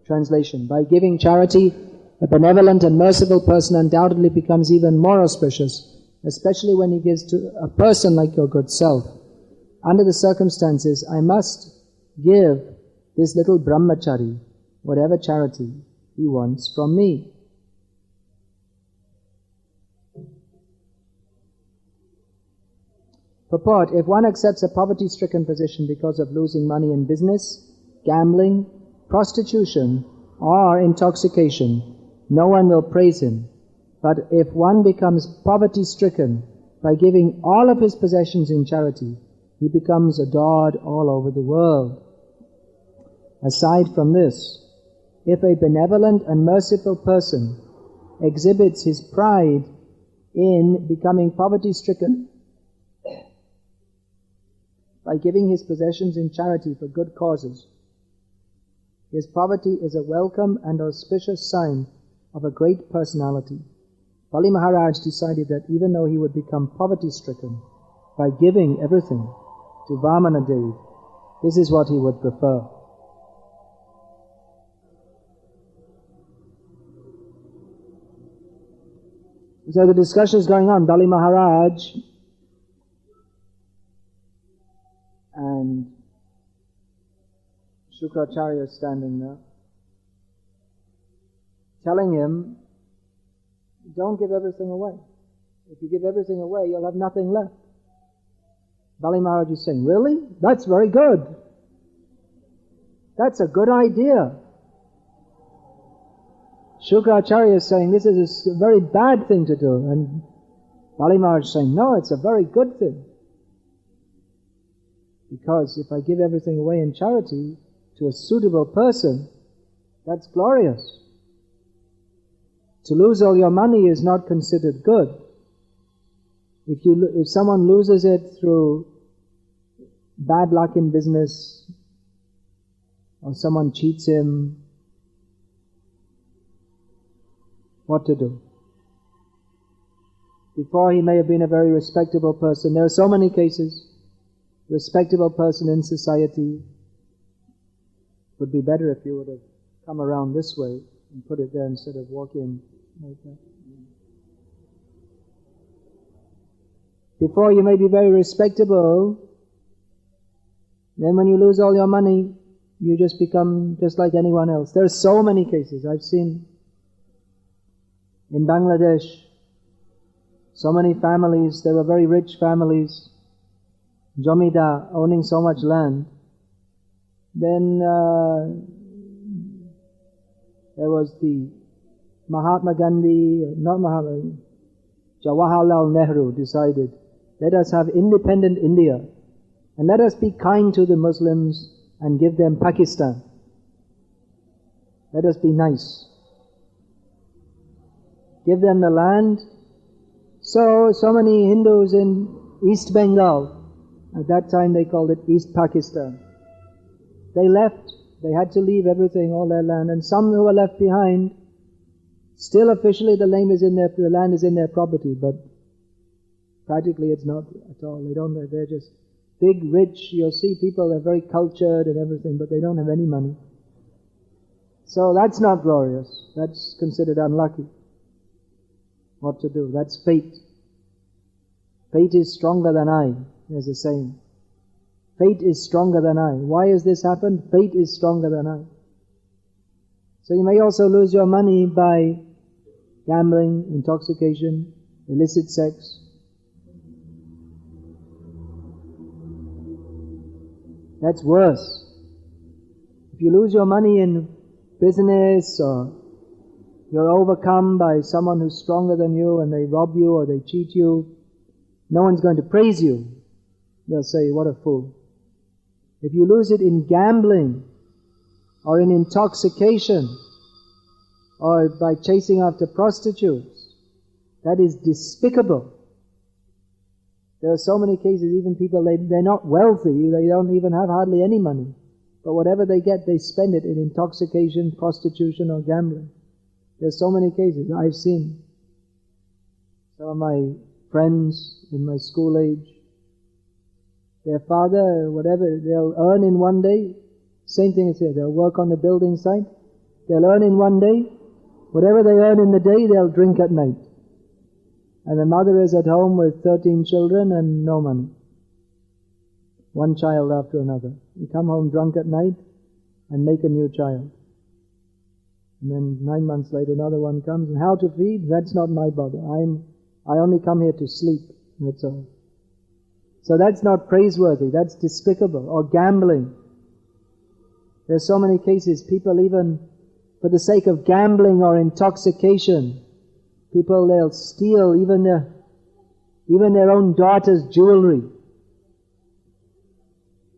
Translation: by giving charity, a benevolent and merciful person undoubtedly becomes even more auspicious, especially when he gives to a person like your good self. Under the circumstances, I must give this little brahmachari whatever charity he wants from me. Purport: if one accepts a poverty-stricken position because of losing money in business, gambling, prostitution, or intoxication, no one will praise him. But if one becomes poverty-stricken by giving all of his possessions in charity, he becomes adored all over the world. Aside from this, if a benevolent and merciful person exhibits his pride in becoming poverty-stricken by giving his possessions in charity for good causes, his poverty is a welcome and auspicious sign of a great personality. Bali Maharaj decided that even though he would become poverty-stricken by giving everything to Vamana Dev, this is what he would prefer. So the discussion is going on. Bali Maharaj and Shukracharya is standing there, telling him, don't give everything away. If you give everything away, you'll have nothing left. Bali Maharaj is saying, really? That's very good. That's a good idea. Shukracharya is saying, this is a very bad thing to do. And Bali Maharaj is saying, no, it's a very good thing. Because if I give everything away in charity to a suitable person, that's glorious. To lose all your money is not considered good. If someone loses it through bad luck in business, or someone cheats him, what to do? Before, he may have been a very respectable person. There are so many cases. Respectable person in society. Would be better if you would have come around this way and put it there instead of walking like that. Before, you may be very respectable. Then when you lose all your money, you just become just like anyone else. There are so many cases I've seen in Bangladesh. So many families, they were very rich families, Jomidar, owning so much land. Then there was the Mahatma Gandhi, not Mahatma, Jawaharlal Nehru decided, let us have independent India and let us be kind to the Muslims and give them Pakistan. Let us be nice. Give them the land. So many Hindus in East Bengal, at that time they called it East Pakistan. They left, they had to leave everything, all their land, and some who were left behind, still officially the land is in their property, but practically it's not at all. They're just big, rich. You'll see people are very cultured and everything, but they don't have any money. So that's not glorious. That's considered unlucky. What to do? That's fate. Fate is stronger than I, there's a saying. Fate is stronger than I. Why has this happened? Fate is stronger than I. So you may also lose your money by gambling, intoxication, illicit sex. That's worse. If you lose your money in business, or you're overcome by someone who's stronger than you and they rob you or they cheat you, no one's going to praise you. They'll say, what a fool. If you lose it in gambling or in intoxication or by chasing after prostitutes, that is despicable. There are so many cases, even people, they're not wealthy, they don't even have hardly any money. But whatever they get, they spend it in intoxication, prostitution or gambling. There's so many cases I've seen. Some of my friends in my school age, their father, whatever they'll earn in one day, same thing as here, they'll work on the building site, They'll earn in one day. Whatever they earn in the day, they'll drink at night. And the mother is at home with 13 children and no money. One child after another. You come home drunk at night and make a new child. And then 9 months later another one comes. And how to feed? That's not my bother. I only come here to sleep. That's all. So that's not praiseworthy. That's despicable. Or gambling. There's so many cases, people even for the sake of gambling or intoxication, they'll steal even their own daughter's jewelry.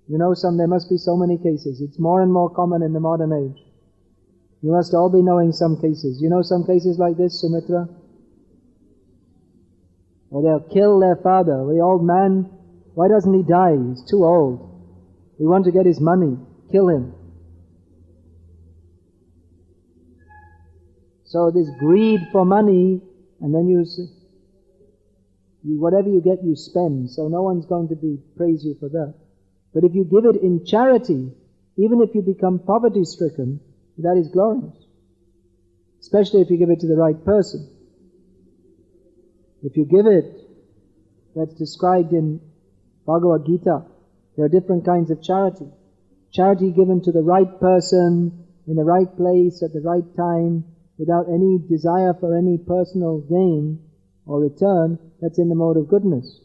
You know, there must be so many cases. It's more and more common in the modern age. You must all be knowing some cases. You know some cases like this, Sumitra? Or they'll kill their father. The old man, why doesn't he die? He's too old. We want to get his money. Kill him. So this greed for money, and then whatever you get, you spend. So no one's going to praise you for that. But if you give it in charity, even if you become poverty-stricken, that is glorious. Especially if you give it to the right person. If you give it, that's described in Bhagavad Gita. There are different kinds of charity. Charity given to the right person, in the right place, at the right time, without any desire for any personal gain or return, that's in the mode of goodness.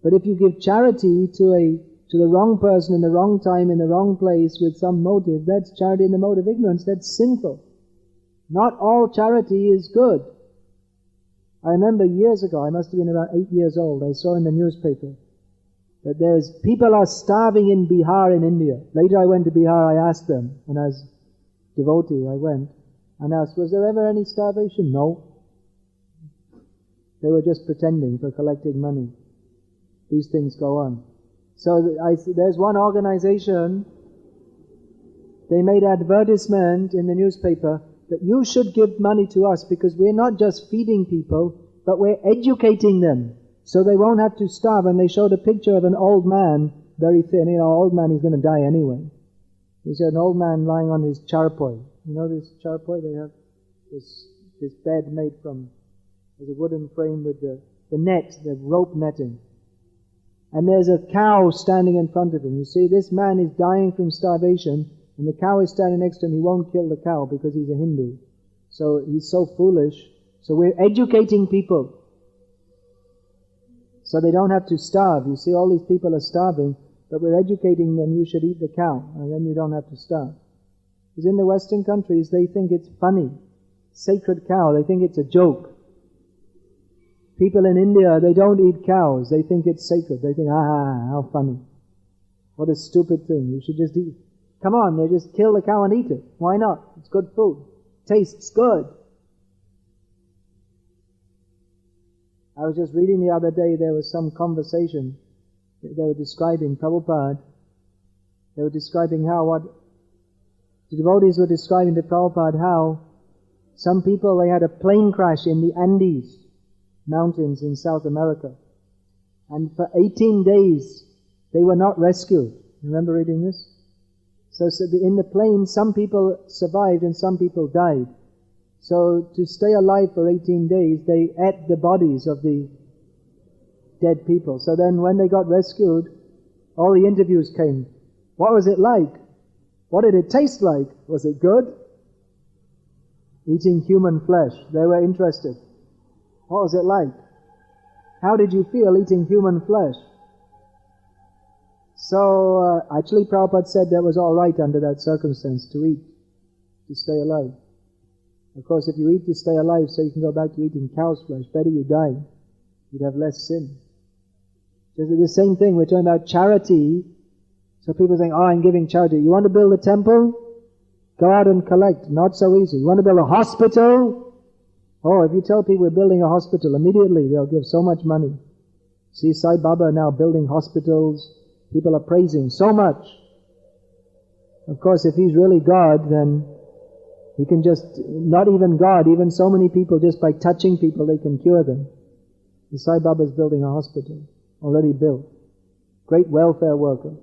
But if you give charity to the wrong person in the wrong time, in the wrong place, with some motive, that's charity in the mode of ignorance. That's sinful. Not all charity is good. I remember years ago, I must have been about 8 years old, I saw in the newspaper that people are starving in Bihar in India. Later I went to Bihar, I asked them, and as devotee I went, and asked, was there ever any starvation? No. They were just pretending for collecting money. These things go on. So there's one organization, they made advertisement in the newspaper that you should give money to us because we're not just feeding people, but we're educating them so they won't have to starve. And they showed a picture of an old man, very thin. You know, old man, he's going to die anyway. They showed an old man lying on his charpoy. You know this charpoy? They have this bed made from, there's a wooden frame with the net, the rope netting. And there's a cow standing in front of him. You see, this man is dying from starvation, and the cow is standing next to him. He won't kill the cow because he's a Hindu. So he's so foolish. So we're educating people so they don't have to starve. You see, all these people are starving, but we're educating them, you should eat the cow, and then you don't have to starve. Because in the Western countries, they think it's funny. Sacred cow, they think it's a joke. People in India, they don't eat cows. They think it's sacred. They think, how funny. What a stupid thing. You should just eat. Come on, they just kill the cow and eat it. Why not? It's good food. Tastes good. I was just reading the other day, there was some conversation. They were describing, Prabhupada, they were describing the devotees were describing to Prabhupada how some people, they had a plane crash in the Andes mountains in South America. And for 18 days, they were not rescued. Remember reading this? So in the plane, some people survived and some people died. So to stay alive for 18 days, they ate the bodies of the dead people. So then when they got rescued, all the interviews came. What was it like? What did it taste like? Was it good? Eating human flesh. They were interested. What was it like? How did you feel eating human flesh? So, actually Prabhupada said that was all right under that circumstance to eat, to stay alive. Of course, if you eat to stay alive so you can go back to eating cow's flesh, better you die. You'd have less sin. Just the same thing, we're talking about charity. So people think, I'm giving charity. You want to build a temple? Go out and collect. Not so easy. You want to build a hospital? Oh, if you tell people we're building a hospital, immediately they'll give so much money. See, Sai Baba now building hospitals. People are praising so much. Of course, if he's really God, then he can just, not even God, even so many people, just by touching people, they can cure them. The Sai Baba is building a hospital, already built. Great welfare worker.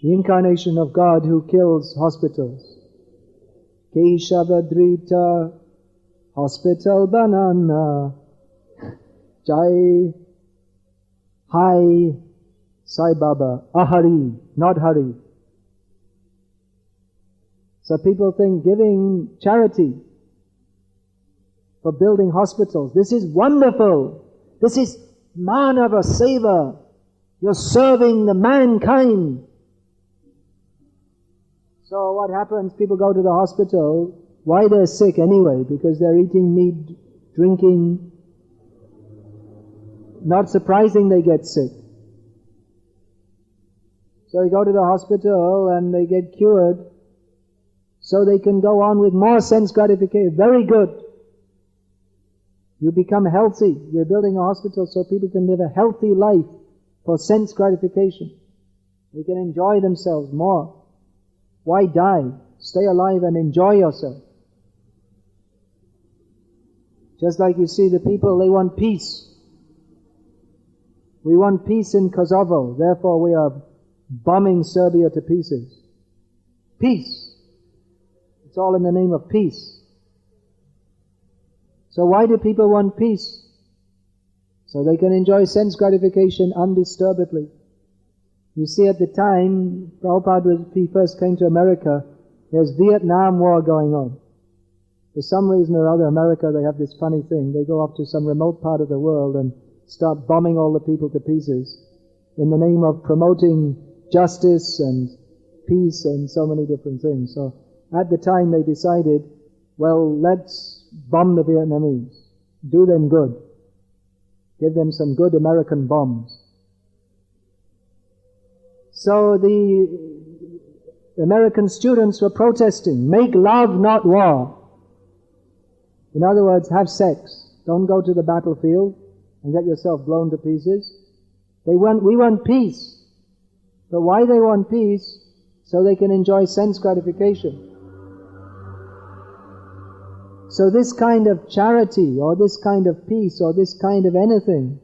The incarnation of God who kills hospitals. Keshavadrita Hospital Banana. Jai Hai Sai Baba. Ahari, not Hari. So people think giving charity for building hospitals, this is wonderful. This is Manava Seva. You're serving the mankind. So what happens? People go to the hospital. Why they're sick anyway? Because they're eating meat, drinking. Not surprising they get sick. So they go to the hospital and they get cured so they can go on with more sense gratification. Very good. You become healthy. We're building a hospital so people can live a healthy life for sense gratification. They can enjoy themselves more. Why die? Stay alive and enjoy yourself. Just like you see the people, they want peace. We want peace in Kosovo, therefore we are bombing Serbia to pieces. Peace. It's all in the name of peace. So why do people want peace? So they can enjoy sense gratification undisturbedly. You see, at the time, Prabhupada, he first came to America, there's Vietnam War going on. For some reason or other, America, they have this funny thing. They go off to some remote part of the world and start bombing all the people to pieces in the name of promoting justice and peace and so many different things. So at the time they decided, well, let's bomb the Vietnamese. Do them good. Give them some good American bombs. So the American students were protesting, make love, not war. In other words, have sex. Don't go to the battlefield and get yourself blown to pieces. We want peace. But why they want peace? So they can enjoy sense gratification. So this kind of charity, or this kind of peace, or this kind of anything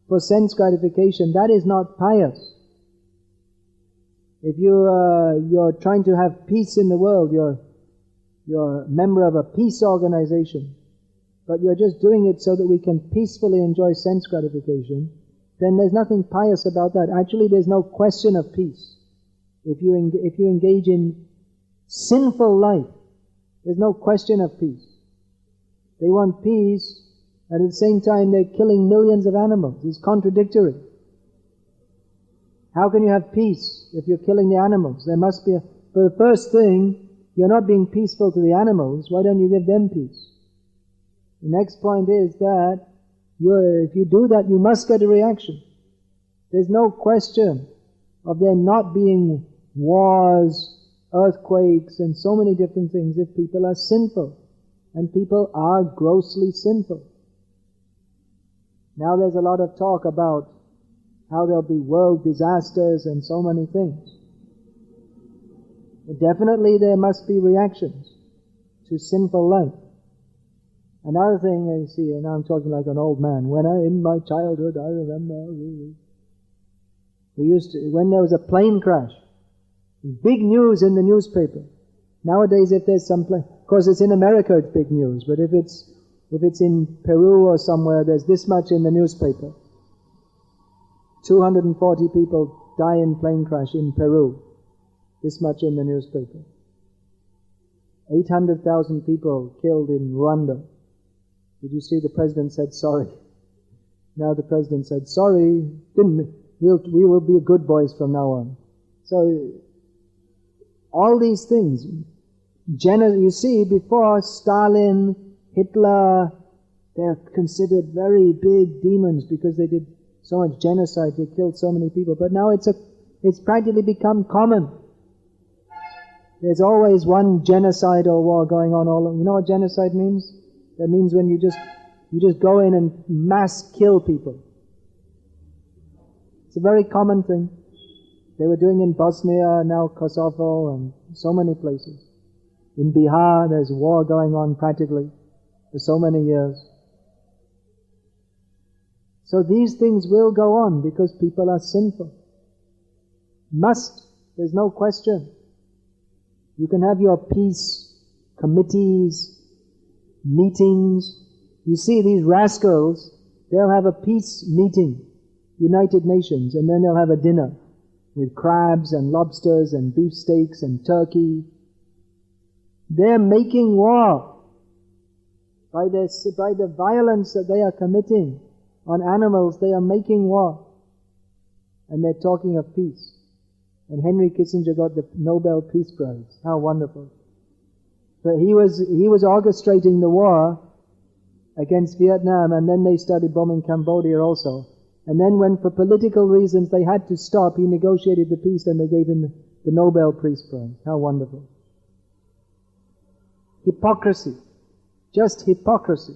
for sense gratification, that is not pious. If you're trying to have peace in the world, you're a member of a peace organization, but you're just doing it so that we can peacefully enjoy sense gratification, then there's nothing pious about that. Actually, there's no question of peace. If you engage in sinful life, there's no question of peace. They want peace, and at the same time they're killing millions of animals. It's contradictory. How can you have peace if you're killing the animals? There must be for the first thing, you're not being peaceful to the animals. Why don't you give them peace? The next point is that if you do that, you must get a reaction. There's no question of there not being wars, earthquakes, and so many different things if people are sinful. And people are grossly sinful. Now there's a lot of talk about how there'll be world disasters and so many things. But definitely there must be reactions to sinful life. Another thing you see, and now I'm talking like an old man, in my childhood, I remember, when there was a plane crash, big news in the newspaper. Nowadays if there's some plane, of course it's in America it's big news, but if it's in Peru or somewhere, there's this much in the newspaper. 240 people die in plane crash in Peru. This much in the newspaper. 800,000 people killed in Rwanda. Did you see the president said sorry? Now the president said sorry, we will be good boys from now on. So all these things, you see, before Stalin, Hitler, they're considered very big demons because they did so much genocide, they killed so many people. But now it's practically become common. There's always one genocide or war going on all over. You know what genocide means? That means when you just go in and mass kill people. It's a very common thing. They were doing in Bosnia, now Kosovo, and so many places. In Bihar, there's war going on practically for so many years. So these things will go on because people are sinful. Must. There's no question. You can have your peace committees, meetings. You see these rascals, they'll have a peace meeting, United Nations, and then they'll have a dinner with crabs and lobsters and beefsteaks and turkey. They're making war by the violence that they are committing on animals. They are making war, and they're talking of peace. And Henry Kissinger got the Nobel Peace Prize. How wonderful! But he was orchestrating the war against Vietnam, and then they started bombing Cambodia also. And then when for political reasons they had to stop, he negotiated the peace and they gave him the Nobel Peace Prize. How wonderful. Hypocrisy. Just hypocrisy.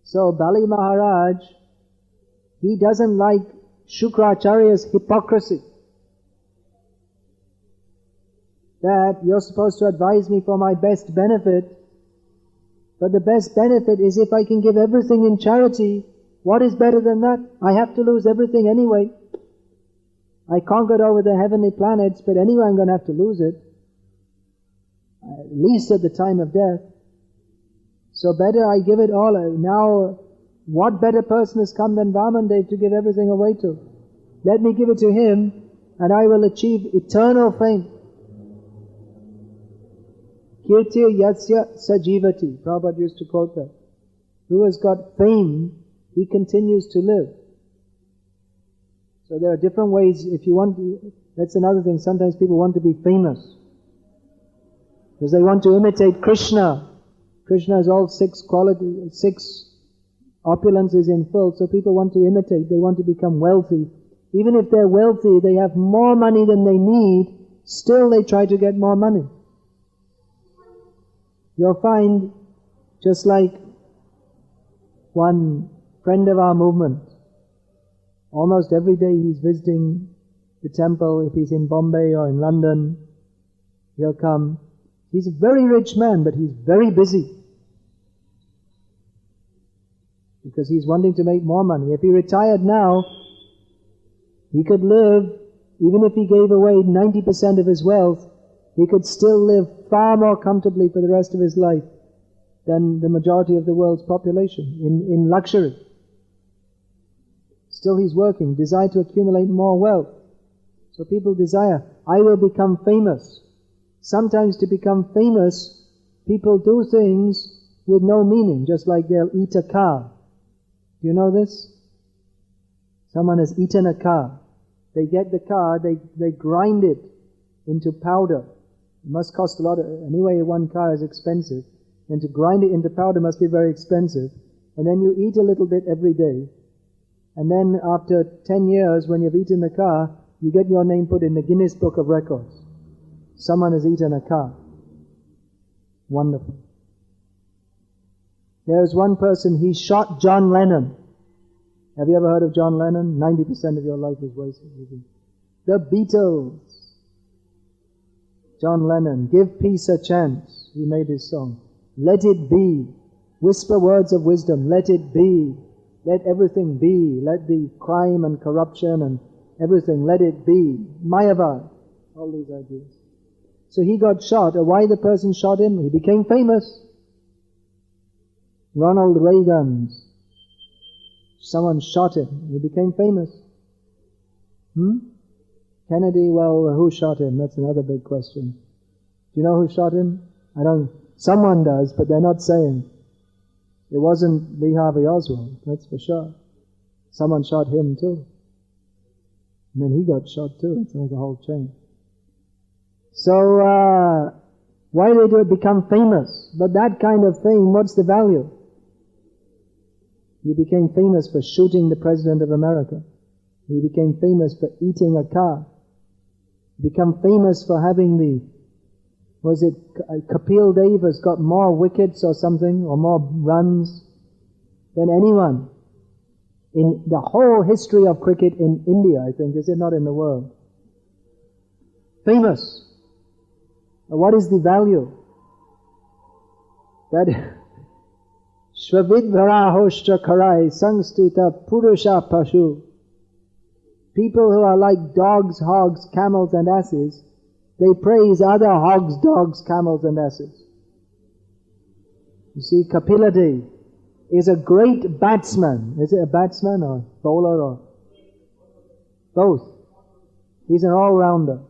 So Bali Maharaj, he doesn't like Shukracharya's hypocrisy. That you're supposed to advise me for my best benefit, but the best benefit is if I can give everything in charity. What is better than that? I have to lose everything anyway. I conquered over the heavenly planets, but anyway I'm going to have to lose it. At least at the time of death. So better I give it all. Now, what better person has come than Vamandev to give everything away to? Let me give it to him, and I will achieve eternal fame. Kirtir yasya sajivati. Prabhupada used to quote that. Who has got fame, he continues to live. So there are different ways. If you want to, that's another thing. Sometimes people want to be famous because they want to imitate Krishna. Krishna has all six opulences in full. So people want to imitate. They want to become wealthy. Even if they're wealthy, they have more money than they need. Still, they try to get more money. You'll find, just like one friend of our movement, almost every day he's visiting the temple. If he's in Bombay or in London, he'll come. He's a very rich man, but he's very busy because he's wanting to make more money. If he retired now, he could live, even if he gave away 90% of his wealth, he could still live far more comfortably for the rest of his life than the majority of the world's population in luxury. Still he's working, desire to accumulate more wealth. So people desire, I will become famous. Sometimes to become famous, people do things with no meaning, just like they'll eat a car. Do you know this? Someone has eaten a car. They get the car, they grind it into powder. It must cost a lot. Anyway, one car is expensive. And to grind it into powder must be very expensive. And then you eat a little bit every day. And then after 10 years, when you've eaten the car, you get your name put in the Guinness Book of Records. Someone has eaten a car. Wonderful. There's one person, he shot John Lennon. Have you ever heard of John Lennon? 90% of your life is wasted. The Beatles. John Lennon, give peace a chance. He made his song. Let it be. Whisper words of wisdom. Let it be. Let everything be. Let the crime and corruption and everything, let it be. Mayavad. All these ideas. So he got shot. Why the person shot him? He became famous. Ronald Reagan. Someone shot him. He became famous. Kennedy, well, who shot him? That's another big question. Do you know who shot him? Someone does, but they're not saying. It wasn't Lee Harvey Oswald, that's for sure. Someone shot him too. And then he got shot too. It's like a whole chain. So, why do they become famous? But that kind of fame, what's the value? You became famous for shooting the President of America. You became famous for eating a car. You become famous for having Kapil Dev has got more wickets or something, or more runs than anyone in the whole history of cricket in India, I think. Is it not in the world? Famous. What is the value? That Shvavidvarahoshtra karai sangstuta purusha pashu. People who are like dogs, hogs, camels and asses, They praise other hogs, dogs, camels and asses. You see, Kapila Dev is a great batsman. Is it a batsman or bowler or both? He's an all-rounder.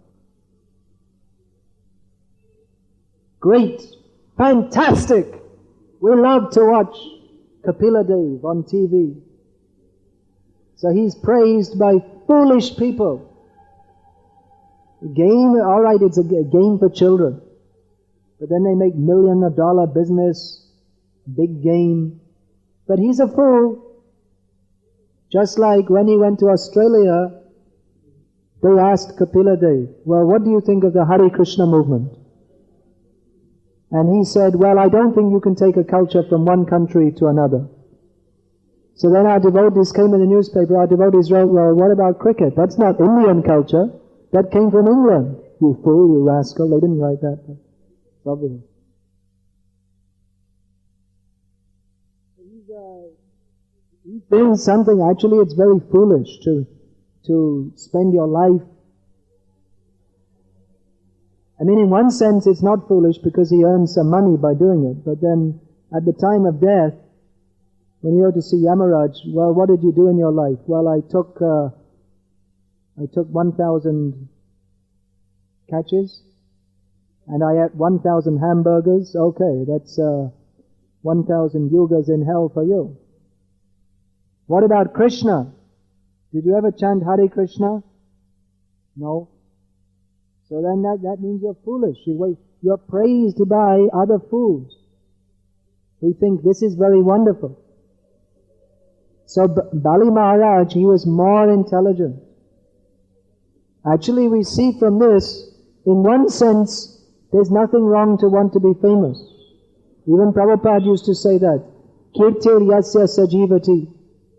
Great, fantastic. We love to watch Kapila Dev on TV. So he's praised by foolish people. Game, alright, it's a game for children. But then they make $1 million business, big game. But he's a fool. Just like when he went to Australia, they asked Kapila Dev, well, what do you think of the Hare Krishna movement? And he said, well, I don't think you can take a culture from one country to another. So then our devotees came in the newspaper, our devotees wrote, well, what about cricket? That's not Indian culture. That came from England. You fool, you rascal. They didn't write that. It's obvious. He's doing something, actually it's very foolish to spend your life. I mean, in one sense it's not foolish because he earns some money by doing it, but then at the time of death, when you go to see Yamaraj, well, what did you do in your life? Well, I took 1,000 catches, and I ate 1,000 hamburgers. Okay, that's 1,000 yugas in hell for you. What about Krishna? Did you ever chant Hare Krishna? No. So then that means you're foolish. You're praised by other fools who think this is very wonderful. So Bali Maharaj, he was more intelligent. Actually, we see from this, in one sense, there's nothing wrong to want to be famous. Even Prabhupada used to say that. Kirtir yasya sajivati.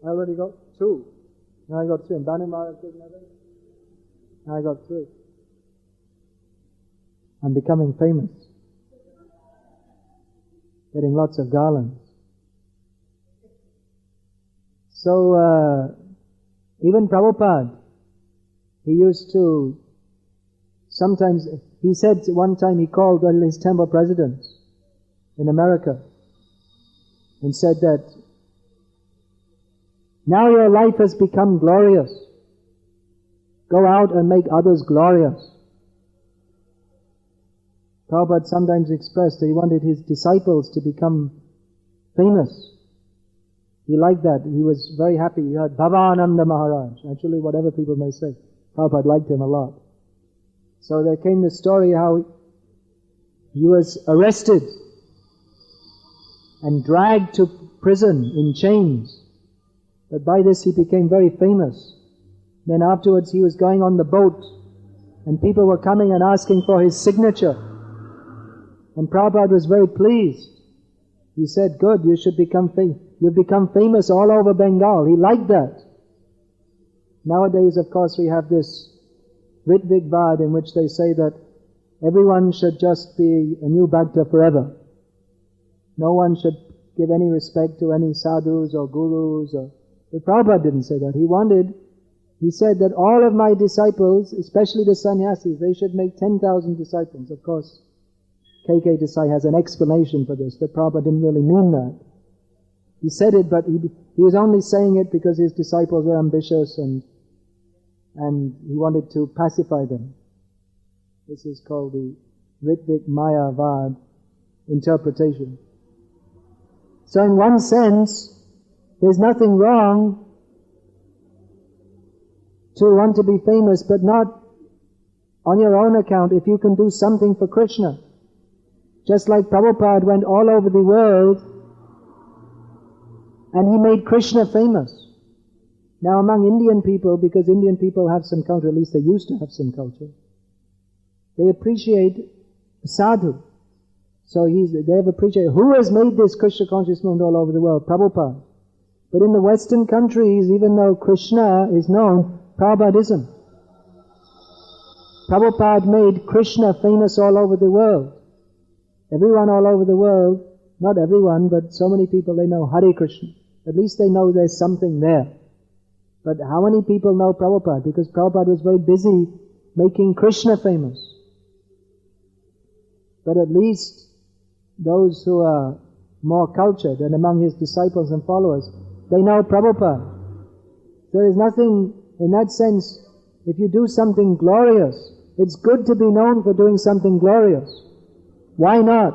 I already got 2. Now I got 3. And Bali Maharaj did another. Now I got 3. I'm becoming famous. Getting lots of garlands. So, even Prabhupada, he used to, sometimes, he said one time he called his temple presidents in America and said that, now your life has become glorious. Go out and make others glorious. Prabhupada sometimes expressed that he wanted his disciples to become famous. He liked that. He was very happy. He heard Bhavananda Maharaj. Actually, whatever people may say, Prabhupada liked him a lot. So there came the story how he was arrested and dragged to prison in chains. But by this he became very famous. Then afterwards he was going on the boat and people were coming and asking for his signature. And Prabhupada was very pleased. He said, good, you should become famous. You've become famous all over Bengal. He liked that. Nowadays, of course, we have this Ritvik Vad in which they say that everyone should just be a new bhakta forever. No one should give any respect to any sadhus or gurus. But Prabhupada didn't say that. He said that all of my disciples, especially the sannyasis, they should make 10,000 disciples. Of course, K.K. Desai has an explanation for this, but Prabhupada didn't really mean that. He said it, but he was only saying it because his disciples were ambitious and he wanted to pacify them. This is called the Ritvik Maya Vad interpretation. So in one sense, there's nothing wrong to want to be famous, but not on your own account if you can do something for Krishna. Just like Prabhupada went all over the world and he made Krishna famous. Now among Indian people, because Indian people have some culture, at least they used to have some culture, they appreciate sadhu. So they have appreciated, who has made this Krishna conscious movement all over the world? Prabhupada. But in the Western countries, even though Krishna is known, Prabhupada isn't. Prabhupada made Krishna famous all over the world. Everyone all over the world, not everyone, but so many people, they know Hare Krishna. At least they know there's something there. But how many people know Prabhupada? Because Prabhupada was very busy making Krishna famous. But at least those who are more cultured and among his disciples and followers, they know Prabhupada. So there's nothing, in that sense, if you do something glorious, it's good to be known for doing something glorious. Why not?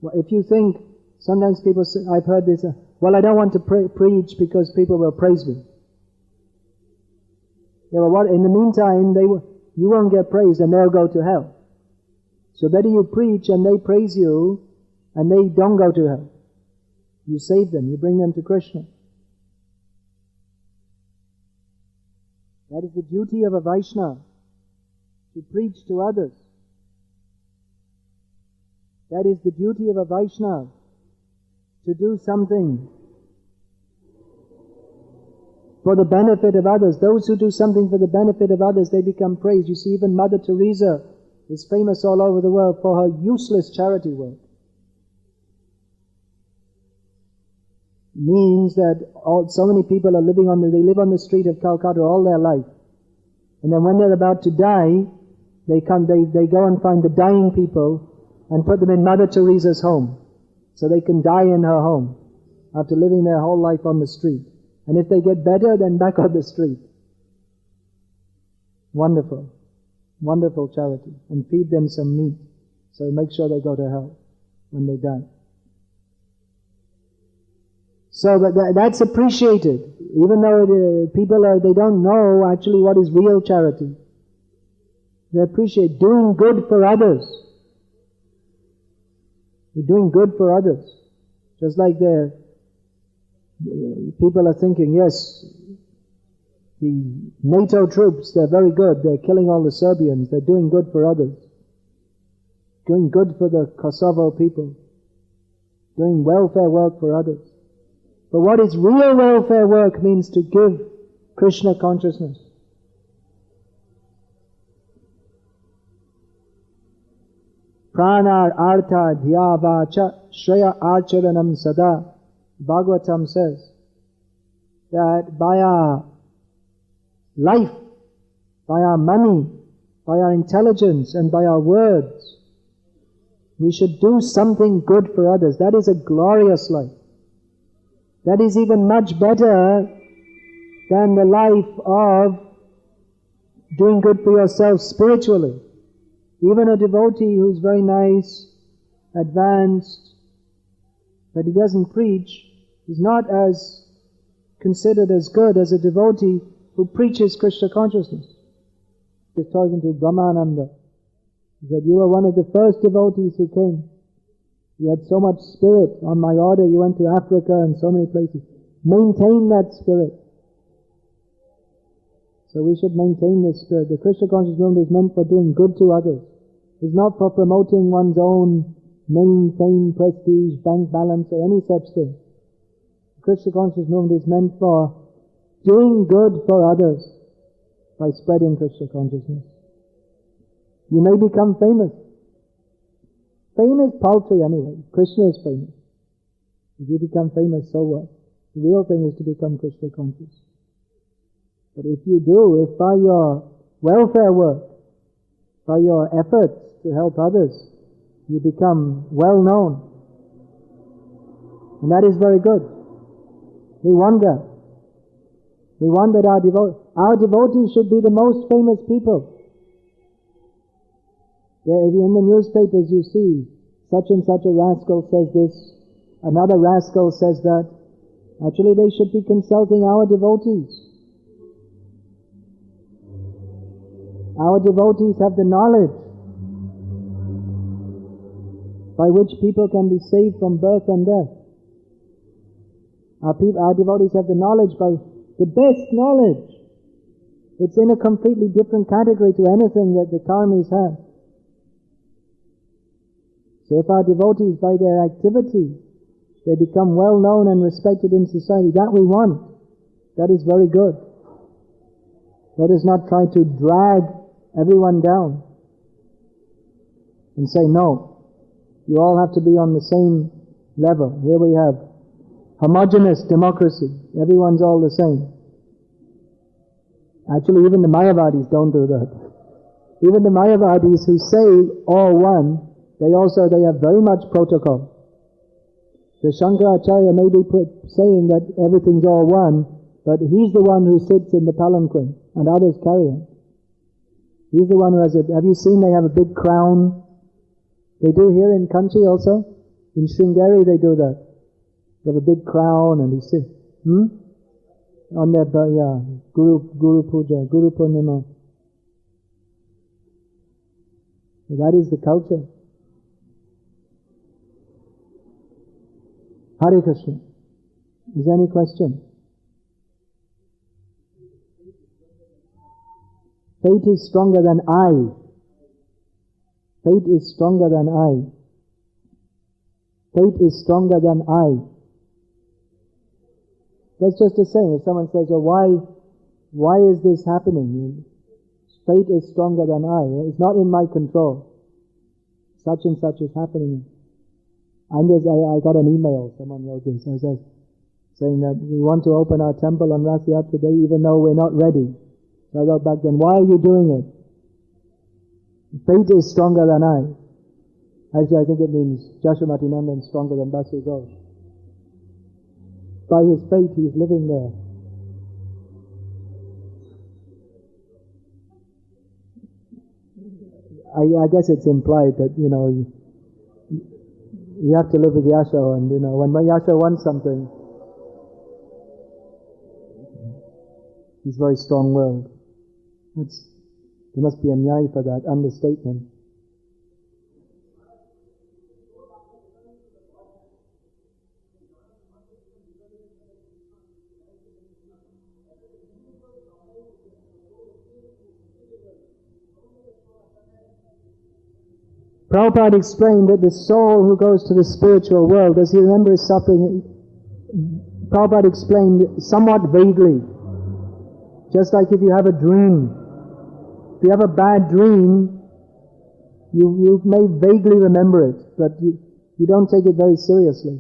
Well, if you think, sometimes people say, I've heard this, well, I don't want to preach because people will praise me. Yeah, well, in the meantime, you won't get praised and they'll go to hell. So better you preach and they praise you and they don't go to hell. You save them, you bring them to Krishna. That is the duty of a Vaishnava, to preach to others. That is the duty of a Vaishnava, to do something for the benefit of others. Those who do something for the benefit of others, they become praised. You see, even Mother Teresa is famous all over the world for her useless charity work. Means that so many people are they live on the street of Calcutta all their life. And then when they're about to die, they go and find the dying people and put them in Mother Teresa's home. So they can die in her home after living their whole life on the street. And if they get better, then back on the street. Wonderful. Wonderful charity. And feed them some meat. So make sure they go to hell when they die. So but that's appreciated. Even though they don't know actually what is real charity. They appreciate doing good for others. You're doing good for others. Just like people are thinking, yes, the NATO troops, they're very good. They're killing all the Serbians. They're doing good for others. Doing good for the Kosovo people. Doing welfare work for others. But what is real welfare work means to give Krishna consciousness. Pranar artha dhyavacha shreya archaranam sada. Bhagavatam says that by our life, by our money, by our intelligence and by our words, we should do something good for others. That is a glorious life. That is even much better than the life of doing good for yourself spiritually. Even a devotee who's very nice, advanced, but he doesn't preach, is not as considered as good as a devotee who preaches Krishna consciousness. He was talking to Brahmananda. He said, you were one of the first devotees who came. You had so much spirit. On my order, you went to Africa and so many places. Maintain that spirit. So we should maintain this spirit. The Krishna conscious movement is meant for doing good to others. It's not for promoting one's own name, fame, prestige, bank balance, or any such thing. The Krishna conscious movement is meant for doing good for others by spreading Krishna consciousness. You may become famous. Fame is paltry anyway. Krishna is famous. If you become famous, so what? The real thing is to become Krishna conscious. But if you do, if by your welfare work, by your efforts to help others, you become well known, and that is very good. We want that. We want that our devotees should be the most famous people. In the newspapers you see, such and such a rascal says this, another rascal says that. Actually they should be consulting our devotees. Our devotees have the knowledge by which people can be saved from birth and death. Our devotees have the knowledge by the best knowledge. It's in a completely different category to anything that the karmis have. So if our devotees, by their activity, they become well known and respected in society, that we want. That is very good. Let us not try to drag everyone down and say, no, you all have to be on the same level. Here we have homogeneous democracy. Everyone's all the same. Actually, even the Mayavadis don't do that. Even the Mayavadis who say all one, they have very much protocol. The Shankaracharya may be saying that everything's all one, but he's the one who sits in the palanquin and others carry him. He's the one who has have you seen they have a big crown? They do here in Kanchi also. In Sringeri they do that. They have a big crown and he sits. On their, Guru Puja, Guru Purnima. That is the culture. Hare Krishna. Is there any question? Fate is stronger than I. Fate is stronger than I. Fate is stronger than I. That's just a saying. If someone says, "Oh, why is this happening?" Fate is stronger than I. It's not in my control. Such and such is happening. I got an email. Someone wrote this. Saying that we want to open our temple on Ras Yatra Day, even though we're not ready. So I wrote back then, "Why are you doing it? Fate is stronger than I." Actually, I think it means Jashamati Nandan is stronger than Basu Ghosh. By his fate, he's living there. I guess it's implied that, you have to live with Yasho, and, when Yasho wants something, he's very strong-willed. There must be a nyai for that, understatement. Prabhupada explained that the soul who goes to the spiritual world, does he remember his suffering? Prabhupada explained somewhat vaguely. Just like if you have a dream. If you have a bad dream, you may vaguely remember it, but you don't take it very seriously.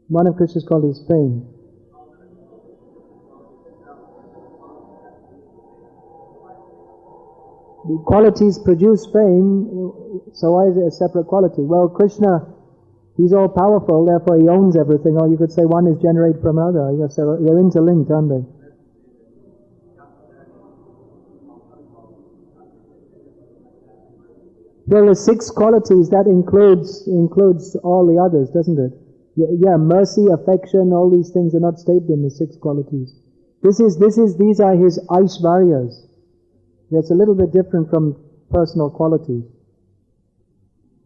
One of Krishna's qualities is fame. The qualities produce fame, so why is it a separate quality? Well, Krishna, he's all powerful, therefore he owns everything, or you could say one is generated from another. They're interlinked, aren't they? Well, the 6 qualities, that includes all the others, doesn't it? Yeah, mercy, affection, all these things are not stated in the 6 qualities. These are his Aishvaryas. It's a little bit different from personal qualities,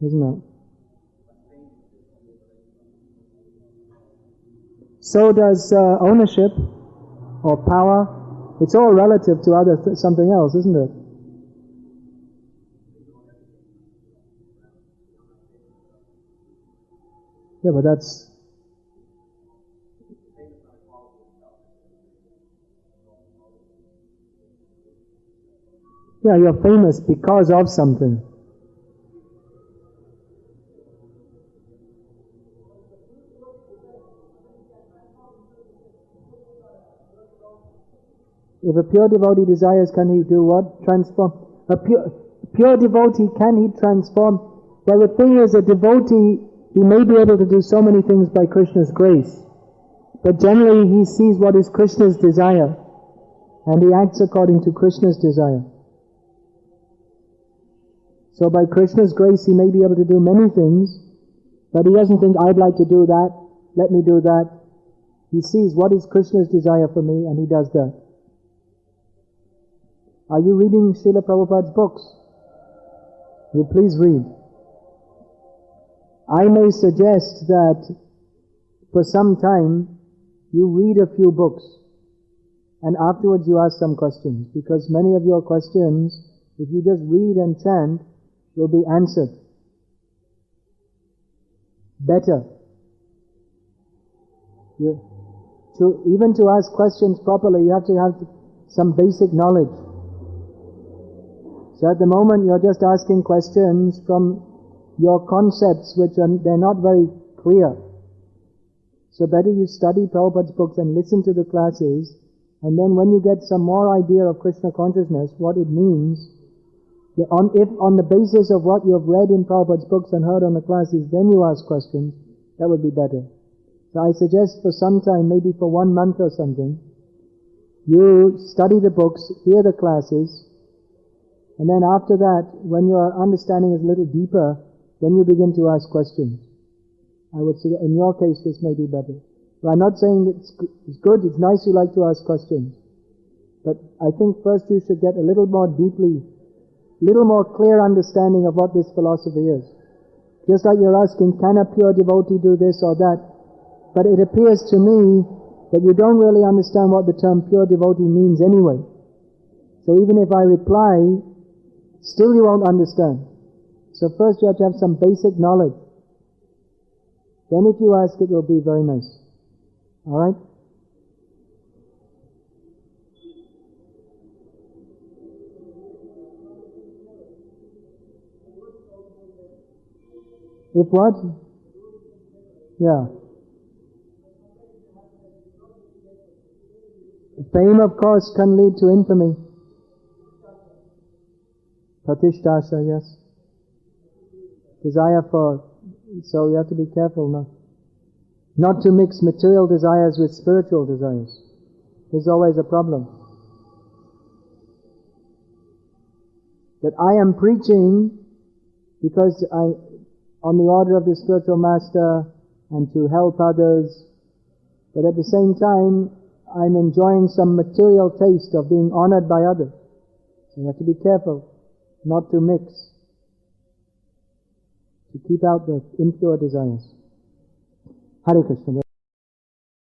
isn't it? So does ownership or power. It's all relative to something else, isn't it? Yeah, but that's... Yeah, you're famous because of something. If a pure devotee desires, can he do what? Transform. A pure devotee, can he transform? Well, the thing is, a devotee, he may be able to do so many things by Krishna's grace, but generally he sees what is Krishna's desire, and he acts according to Krishna's desire. So by Krishna's grace, he may be able to do many things, but he doesn't think, I'd like to do that, let me do that. He sees what is Krishna's desire for me, and he does that. Are you reading Srila Prabhupada's books? You please read. I may suggest that for some time, you read a few books, and afterwards you ask some questions, because many of your questions, if you just read and chant, will be answered better. Even to ask questions properly, you have to have some basic knowledge. So at the moment you're just asking questions from your concepts which they're not very clear. So better you study Prabhupada's books and listen to the classes, and then when you get some more idea of Krishna consciousness, what it means, if on the basis of what you have read in Prabhupada's books and heard on the classes, then you ask questions, that would be better. So I suggest for some time, maybe for 1 month or something, you study the books, hear the classes, and then after that, when your understanding is a little deeper, then you begin to ask questions. I would say in your case this may be better. But I'm not saying that it's good, it's nice you like to ask questions. But I think first you should get a little more clear understanding of what this philosophy is. Just like you're asking, can a pure devotee do this or that? But it appears to me that you don't really understand what the term pure devotee means anyway. So even if I reply, still you won't understand. So first you have to have some basic knowledge. Then if you ask, it will be very nice. Alright? If what? Yeah. Fame, of course, can lead to infamy. Pratishtasa, yes. Desire for, so you have to be careful not to mix material desires with spiritual desires. There's always a problem. That I am preaching because on the order of the spiritual master and to help others, but at the same time I'm enjoying some material taste of being honored by others. So you have to be careful not to mix, to keep out the impure desires. Hare Krishna.